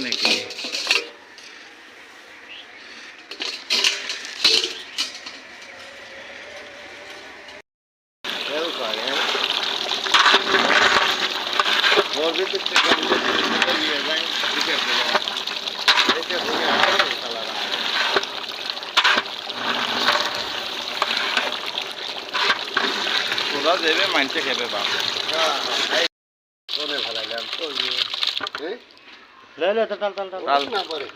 নাকি ওরা দেবে মানছে খেবে বা কোনে ফেলাইলাম তো লে তাল না পরে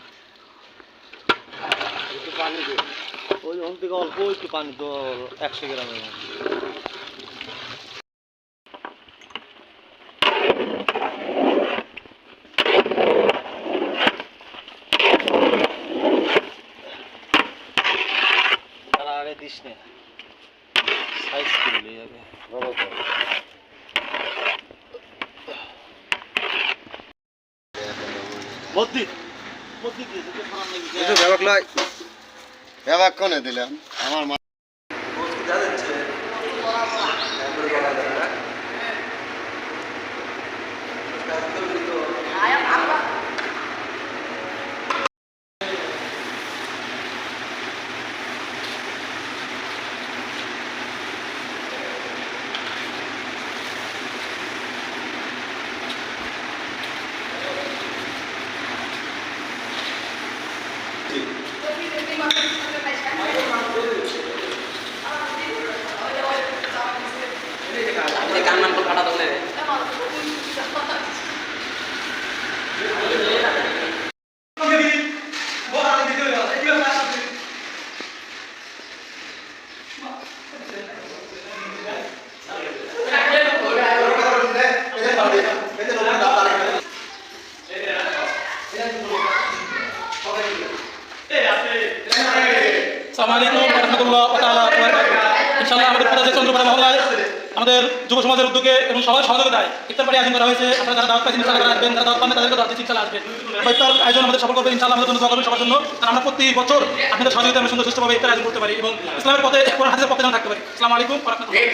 একটু পানি দে ওই ওন থেকে অল্প একটু পানি তো 100 গ্রামের আগে দিস নে সাইজ করলে যাবে বড় বড় মসজিদ মসজিদ দিয়ে তো খারাপ লাগি কিছু ব্যাগ লাই ব্যাগ কোনে দিলাম আমার মা মসজিদ যা যাচ্ছে একবারে বলা যায় না আয়া বাবা ইনশাআল্লাহ আমাদের প্রধান চন্দ্রপাড়া মহল্লায় আমাদের যুব সমাজের উদ্যোগে এবং সবার সহযোগিতায় ইফতার পার্টি আয়োজন করা হয়েছে। আপনারা যারা দাওয়াত পাইছেন ইনশাআল্লাহ আসবেন, যারা দাওয়াত পান না তাদেরকে দাওয়াত দিচ্ছি, ইনশাআল্লাহ আসবেন। ইফতার আয়োজন আমাদের সফল করবে ইনশাআল্লাহ, আমাদের জন্য দোয়া করবেন সবার জন্য। আর আমরা প্রতি বছর আপনাদের সহযোগিতা আমরা সুন্দর সুষ্ঠুভাবে ইফতার আয়োজন করতে পারি এবং ইসলামের পথে কোরআন হাদিসের পথে যেন থাকতে পারি। আসসালামু আলাইকুম ওয়া রাহমাতুল্লাহ।